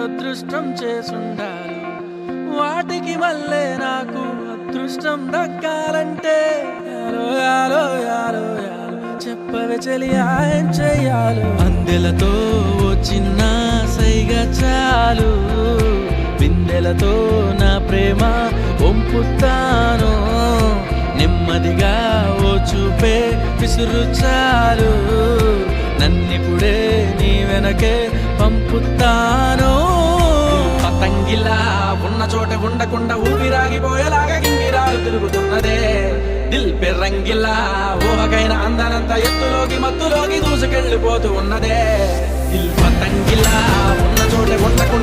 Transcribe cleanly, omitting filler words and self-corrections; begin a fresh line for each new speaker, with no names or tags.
అదృష్టం చేసుండాలి. వాటికి మళ్ళీ నాకు అదృష్టం దక్కాలంటే యాలో యాలో యాలో యాలో చెప్పవే చెలియా ఏం చెయ్యాలో. అందెలతో ఓ చిన్న సైగ చాలు, బిందెలతో నా ప్రేమ పంపుతాను. నెమ్మదిగా ఓ చూపే విసురు చాలు, నన్నిప్పుడే నీ వెనకే పంపుతాను. పతంగిలా ఉన్న చోట ఉండకుండా ఊపిరాగిపోయేలాగా గింగిరాలు తిరుగుతున్నదే. దిల్ పే రంగిలా ఊహకైన అందనంత ఎత్తులోకి మత్తులోకి దూసుకెళ్ళిపోతూ ఉన్నదే. దిల్ పతంగిలా ఉన్న చోట ఉండకుండా